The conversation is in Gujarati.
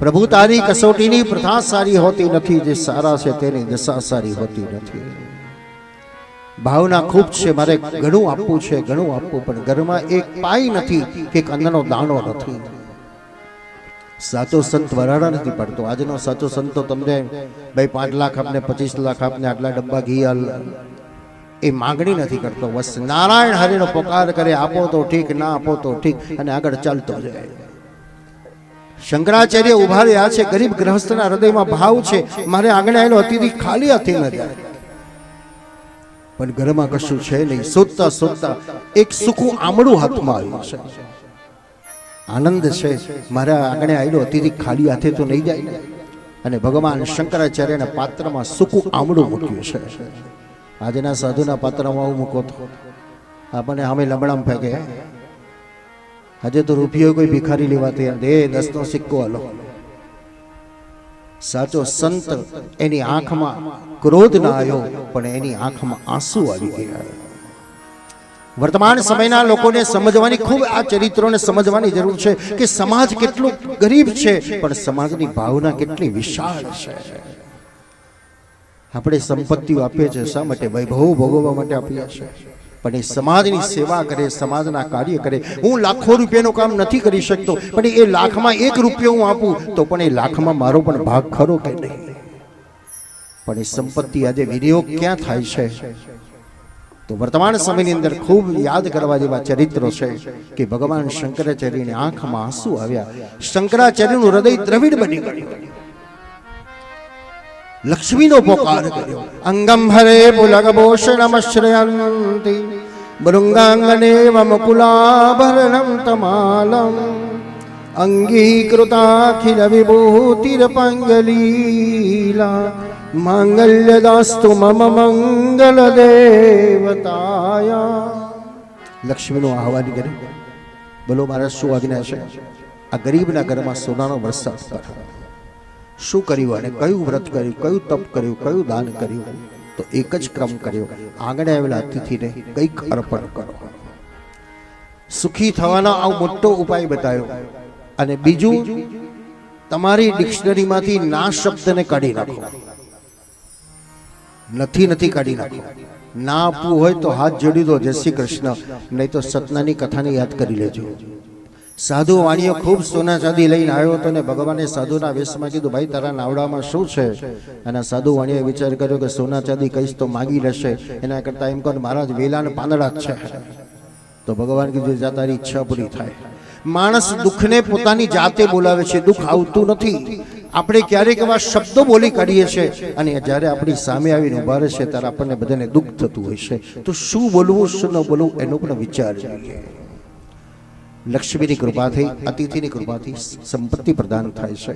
પ્રભુ તારી કસોટીની પ્રથા સારી હોતી નથી, જે સારા છે તેની દશા સારી હોતી નથી. ભાવના ખૂબ છે, મારે ઘણું આપવું છે, ઘણું આપવું, પણ ઘરમાં એક પાઈ નથી કે એક અન્નનો દાણો નથી. સાચો સંત વરાળા નથી પડતો. આજનો સાચો સંત તો તમને ભાઈ 5 લાખ આપને, 25 લાખ આપને, આટલા ડબ્બા ઘી એ માંગણી નથી કરતો. બસ નારાયણ હરિનો પોકાર કરે, આપો તો ઠીક, ના આપો તો ઠીક, અને આગળ ચાલતો જાય. શંકરાચાર્ય ઉભા રહ્યા છે. ગરીબ ગ્રહસ્થના હૃદયમાં ભાવ છે, મારે આંગણે આવેલો અતિથિ ખાલી હાથે ન જાય, પણ ઘરમાં કશું છે નહીં. શોધતા શોધતા એક સૂકું આમળું હાથમાં આવ્યું છે. આનંદ છે, મારા આંગણે આવેલો અતિથિ ખાલી હાથે તો નહીં જાય ને. અને ભગવાન શંકરાચાર્યના પાત્રમાં સૂકું આમળું મૂક્યું છે. આજના સાધુના પાત્રમાં હું મૂકો તો આપણને સામે લમણામ ફેંકે. આજે તો રૂપિયો કોઈ ભિખારી લેવા તૈયાર, દે 10નો સિક્કો હાલો. સાચો સંત એની આંખમાં ક્રોધ ના આવ્યો, પણ એની આંખમાં આંસુ આવી ગયા. વર્તમાન સમયના લોકોને સમજવાની, ખૂબ આ ચરિત્રોને સમજવાની જરૂર છે કે સમાજ કેટલો ગરીબ છે, પણ સમાજની ભાવના કેટલી વિશાળ છે. આપણે સંપત્તિઓ આપીએ છીએ શા માટે? વૈભવ ભોગવવા માટે આપીએ છીએ, પણ એ સમાજની સેવા કરે, સમાજના કાર્ય કરે. હું લાખો રૂપિયાનું કામ નથી કરી શકતો, પણ એ લાખમાં 1 રૂપિયો હું આપું તો પણ એ લાખમાં મારો પણ ભાગ ખરો કે નહીં? પણ એ સંપત્તિ આજે વિનિયોગ ક્યાં થાય છે? તો વર્તમાન સમયની અંદર ખૂબ યાદ કરવા જેવા ચરિત્રો છે કે ભગવાન શંકરાચાર્યની આંખમાં આંસુ આવ્યા. શંકરાચાર્યનું હૃદય દ્રવિડ બની ગયું. લક્ષ્મીનો પોકાર કર્યો. અંગમ હરે પુલગભૂષણમશ્રયંતિ મૃંગાંગનેવ મુકુલાભરણમ તમાલમ અંગીકૃતાખિલ વિભૂતિરપંગલીલા માંગલ્યદાસ્તુ મમ મંગલ દેવતાયા. લક્ષ્મીનું આહવાન કર્યું. બોલો મારા શું આજ્ઞા છે? આ ગરીબના ઘરમાં સોનાનો વરસાદ કરો. શું કર્યું અને કયું વ્રત કર્યું, કયું તપ કર્યું, કયું દાન કર્યું? તો એક જ ક્રમ કર્યો, આંગણે આવેલા અતિથિને કંઈક અર્પણ કરો. સુખી થવાનો આ મોટો ઉપાય બતાવ્યો. અને બીજું, તમારી ડિક્શનરીમાંથી ના શબ્દને કાઢી નાખો. નથી કાઢી નાખો. ના આપવું હોય તો હાથ જોડી દો, જય શ્રી કૃષ્ણ, નહીં તો સતનાની કથાને યાદ કરી લેજો. સાધુ વાણીઓ ખૂબ સોના ચાંદી લઈને આવ્યો હતો ને ભગવાને સાધુના વેશમાં કીધું, ભાઈ તારા નાવડામાં શું છે? અને સાધુ વાણીએ વિચાર કર્યો કે સોના ચાંદી કહીશ તો માગી લેશે, એના કરતાં એમ કહો મારા જ વેલા ને પાંદડા જ છે. તો ભગવાન કીધું, જા તારી ઈચ્છા પૂરી થાય. માણસ દુઃખને પોતાની જાતે બોલાવે છે, દુઃખ આવતું નથી. આપણે ક્યારેક એવા શબ્દો બોલી કાઢીએ છીએ અને જ્યારે આપણી સામે આવીને ઉભા રહેશે ત્યારે આપણને બધાને દુઃખ થતું હોય છે. તો શું બોલવું, શું ન બોલવું, એનો પણ વિચાર જોઈએ. લક્ષ્મીની કૃપાથી, અતિથિની કૃપાથી સંપત્તિ પ્રદાન થાય છે.